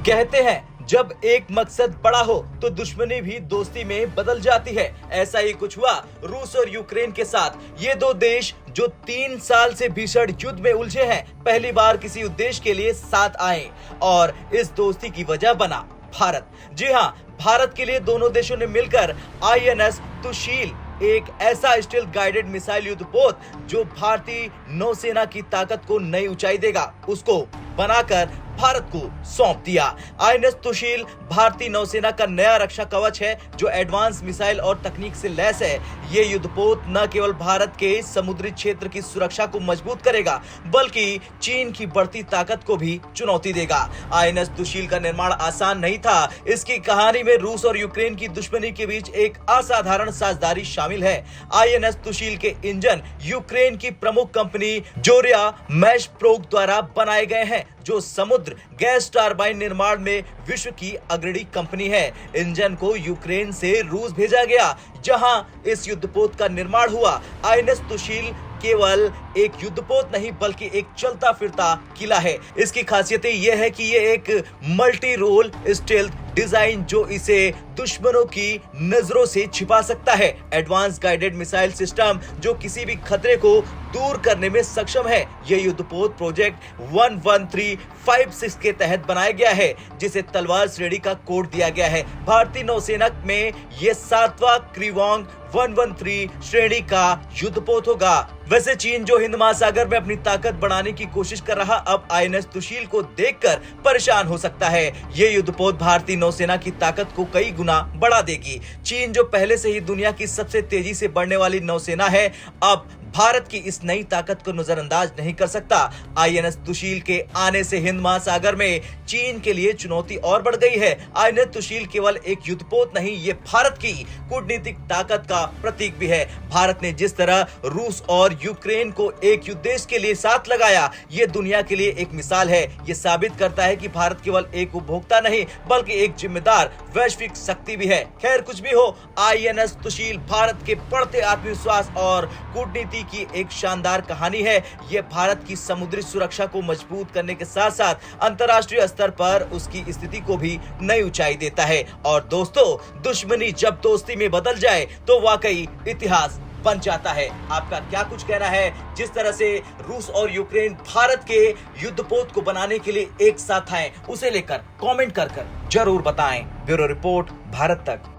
कहते हैं जब एक मकसद बड़ा हो तो दुश्मनी भी दोस्ती में बदल जाती है। ऐसा ही कुछ हुआ रूस और यूक्रेन के साथ। ये दो देश जो 3 साल से भीषण युद्ध में उलझे हैं, पहली बार किसी उद्देश्य के लिए साथ आए और इस दोस्ती की वजह बना भारत। जी हाँ, भारत के लिए दोनों देशों ने मिलकर INS तुशील, एक ऐसा स्टील्थ गाइडेड मिसाइल युद्धपोत जो भारतीय नौसेना की ताकत को नई ऊंचाई देगा, उसको बनाकर भारत को सौंप दिया। INS तुशील भारतीय नौसेना का नया रक्षा कवच है जो एडवांस मिसाइल और तकनीक से लैस है। ये युद्धपोत न केवल भारत के समुद्री क्षेत्र की सुरक्षा को मजबूत करेगा बल्कि चीन की बढ़ती ताकत को भी चुनौती देगा। INS तुशील का निर्माण आसान नहीं था। इसकी कहानी में रूस और यूक्रेन की दुश्मनी के बीच एक असाधारण साझेदारी शामिल है। INS तुशील के इंजन यूक्रेन की प्रमुख कंपनी जोरिया मैशप्रोग द्वारा बनाए गए हैं जो समुद्र गैस टरबाइन निर्माण में विश्व की अग्रणी कंपनी है। इंजन को यूक्रेन से रूस भेजा गया जहां इस युद्धपोत का निर्माण हुआ। INS तुशील केवल एक युद्धपोत नहीं बल्कि एक चलता फिरता किला है। इसकी खासियतें यह है कि यह एक मल्टी रोल स्टील्थ डिजाइन जो इसे दुश्मनों की नजरों से छिपा सकता है। एडवांस गाइडेड मिसाइल सिस्टम जो किसी भी खतरे को दूर करने में सक्षम है। यह युद्धपोत प्रोजेक्ट 11356 के तहत बनाया गया है जिसे तलवार श्रेणी का कोड दिया गया है। भारतीय नौसेना में यह 7वां क्रीवोंग 113 श्रेणी का युद्धपोत होगा। वैसे चीन जो हिंद महासागर में अपनी ताकत बढ़ाने की कोशिश कर रहा, अब INS तुशील को देखकर परेशान हो सकता है। ये युद्धपोत भारतीय नौसेना की ताकत को कई गुना बढ़ा देगी। चीन जो पहले से ही दुनिया की सबसे तेजी से बढ़ने वाली नौसेना है, अब भारत की इस नई ताकत को नजरअंदाज नहीं कर सकता। INS तुशील के आने से हिंद महासागर में चीन के लिए चुनौती और बढ़ गई है। INS तुशील केवल एक युद्धपोत नहीं, ये भारत की कूटनीतिक ताकत का प्रतीक भी है। भारत ने जिस तरह रूस और यूक्रेन को एक उद्देश्य के लिए साथ लगाया, ये दुनिया के लिए एक मिसाल है। ये साबित करता है कि भारत केवल एक उपभोक्ता नहीं बल्कि एक जिम्मेदार वैश्विक शक्ति भी है। खैर कुछ भी हो, INS तुशील भारत के बढ़ते आत्मविश्वास और कूटनीति की एक शानदार कहानी है। यह भारत की समुद्री सुरक्षा को मजबूत करने के साथ साथ अंतर्राष्ट्रीय स्तर पर उसकी स्थिति को भी नई ऊंचाई देता है। और दोस्तों, दुश्मनी जब दोस्ती में बदल जाए तो वाकई इतिहास बन जाता है। आपका क्या कुछ कहना है? जिस तरह से रूस और यूक्रेन भारत के युद्धपोत को बनाने के लिए एक साथ आए, उसे लेकर कमेंट कर जरूर बताएं। ब्यूरो रिपोर्ट, भारत तक।